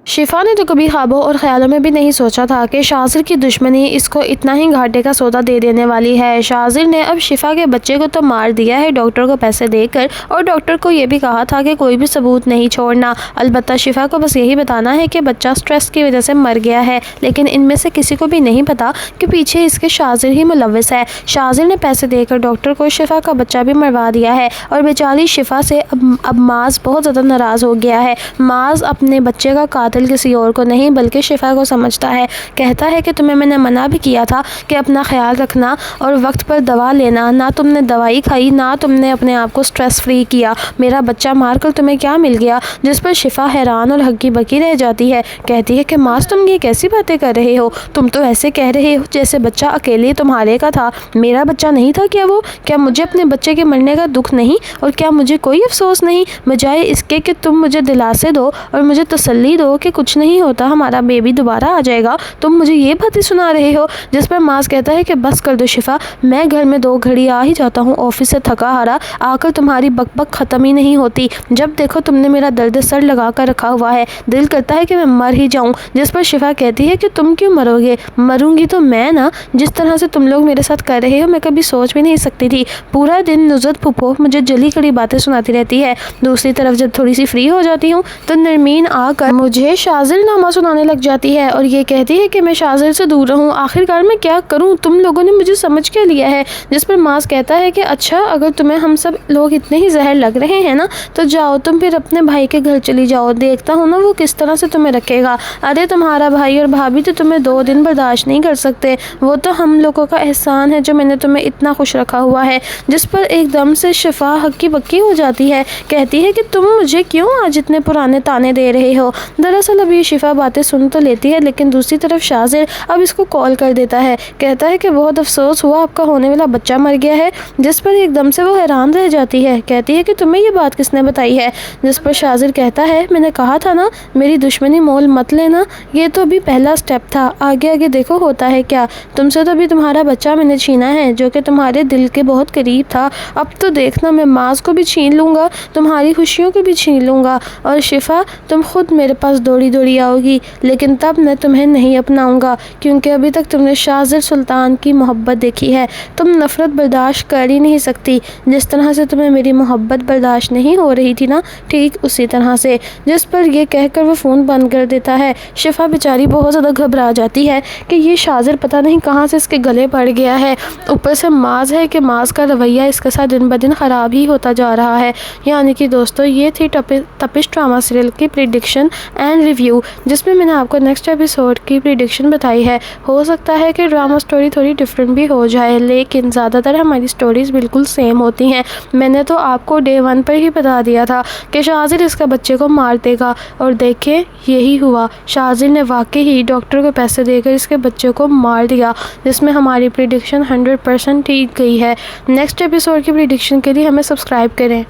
शिफा ने तो कभी ख्वाबों और ख्यालों में भी नहीं सोचा था कि शाजिर की दुश्मनी इसको इतना ही घाटे का सौदा दे देने वाली है। शाजिर ने अब शिफा के बच्चे को तो मार दिया है डॉक्टर को पैसे देकर, और डॉक्टर को ये भी कहा था कि कोई भी सबूत नहीं छोड़ना। अलबत्ता शिफा को बस यही बताना है कि बच्चा स्ट्रेस की वजह से मर गया है, लेकिन इनमें से किसी को भी नहीं पता कि पीछे इसके शाजिर ही मुलव्वस है। शाजिर ने पैसे देकर डॉक्टर को शिफा का बच्चा भी मरवा दिया है, और बेचारी शिफा से अब माज बहुत ज़्यादा नाराज़ हो गया है। माज अपने बच्चे का कातिल किसी और को नहीं बल्कि शिफा को समझता है। कहता है कि तुम्हें मैंने मना भी किया था कि अपना ख्याल रखना और वक्त पर दवा लेना, ना तुमने दवाई खाई ना तुमने अपने आप को स्ट्रेस फ्री किया। मेरा बच्चा मारकर तुम्हें क्या मिल गया? जिस पर शिफा हैरान और हक्की बक्की रह जाती है। कहती है कि माज तुम ये कैसी बातें कर रहे हो? तुम तो ऐसे कह रहे हो जैसे बच्चा अकेले तुम्हारे का था। मेरा बच्चा नहीं था क्या वो? क्या मुझे अपने बच्चे के मरने का दुख नहीं और क्या मुझे कोई अफसोस नहीं? बजाय इसके कि तुम मुझे दिलासे दो और मुझे तसल्ली दो कि कुछ नहीं होता, हमारा बेबी दोबारा आ जाएगा, तुम मुझे ये बातें सुना रहे हो। जिस पर माज कहता है कि बस कर दो शिफा, मैं घर में 2 घड़ी आ ही जाता हूँ ऑफिस से थका हारा, आकर तुम्हारी बकबक ख़त्म ही नहीं होती। जब देखो तुमने मेरा दर्द सर लगा कर रखा हुआ है, दिल करता है कि मैं मर ही जाऊँ। जिस पर शिफा कहती है कि तुम क्यों मरोगे? मरूंगी तो मैं ना। जिस तरह से तुम लोग मेरे साथ कर रहे हो मैं कभी सोच भी नहीं सकती थी। पूरा दिन नुज़रत फूफो मुझे जली कड़ी बातें सुनाती रहती है। दूसरी तरफ जब थोड़ी सी फ्री हो जाती हूँ तो नरमीन आकर मुझे शाजिर नामा सुनाने लग जाती है और ये कहती है कि मैं शाजिर से दूर रहूं। आखिरकार मैं क्या करूं? तुम लोगों ने मुझे समझ क्या लिया है? जिस पर माज कहता है कि अच्छा, अगर तुम्हें हम सब लोग इतने ही जहर लग रहे हैं ना तो जाओ तुम फिर अपने भाई के घर चली जाओ, देखता हूँ ना वो किस तरह से तुम्हें रखेगा। अरे तुम्हारा भाई और भाभी तो तुम्हें 2 दिन बर्दाश्त नहीं कर सकते, वो तो हम लोगों का एहसान है जो मैंने तुम्हें इतना खुश रखा हुआ है। जिस पर एकदम से शिफा हक्की बक्की हो जाती है। कहती है कि तुम मुझे क्यों आज इतने पुराने ताने दे रहे हो? दरअसल अब ये शिफा बातें सुन तो लेती है, लेकिन दूसरी तरफ शाजिर अब इसको कॉल कर देता है। कहता है कि बहुत अफसोस हुआ, आपका होने वाला बच्चा मर गया है। जिस पर एकदम से वो हैरान रह जाती है। कहती है कि तुम्हें ये बात किसने बताई है? जिस पर शाजिर कहता है मैंने कहा था ना, मेरी दुश्मनी मोल मत लेना, ये तो अभी पहला स्टेप था, आगे आगे देखो होता है क्या। तुमसे तो अभी तुम्हारा बच्चा मैंने छीना है जो कि तुम्हारे दिल के बहुत करीब था, अब तो देखना मैं माज को भी छीन लूँगा, तुम्हारी खुशियों को भी छीन लूँगा, और शिफा तुम खुद मेरे पास दौड़ी दौड़ी आओगी, लेकिन तब मैं तुम्हें नहीं अपनाऊंगा क्योंकि अभी तक तुमने शाजिर सुल्तान की मोहब्बत देखी है, तुम नफ़रत बर्दाश्त कर ही नहीं सकती। जिस तरह से तुम्हें मेरी मोहब्बत बर्दाश्त नहीं हो रही थी ना, ठीक उसी तरह से। जिस पर यह कहकर वो फ़ोन बंद कर देता है। शिफा बेचारी बहुत ज़्यादा घबरा जाती है कि ये शाजिर पता नहीं कहाँ से इसके गले पड़ गया है। ऊपर से माज है कि माज का रवैया इसके साथ दिन ब दिन ख़राब ही होता जा रहा है। यानी कि दोस्तों ये थी तपिश ड्रामा सीरियल की प्रिडिक्शन एंड रिव्यू, जिसमें मैंने आपको नेक्स्ट एपिसोड की प्रिडिक्शन बताई है। हो सकता है कि ड्रामा स्टोरी थोड़ी डिफरेंट भी हो जाए, लेकिन ज़्यादातर हमारी स्टोरीज़ बिल्कुल सेम होती हैं। मैंने तो आपको डे 1 पर ही बता दिया था कि शाजिर इसका बच्चे को मार देगा, और देखिए यही हुआ। शाजिर ने वाकई ही डॉक्टर को पैसे देकर इसके बच्चे को मार दिया, जिसमें हमारी प्रिडिक्शन 100% ठीक गई है। नेक्स्ट एपिसोड की प्रिडिक्शन के लिए हमें सब्सक्राइब करें।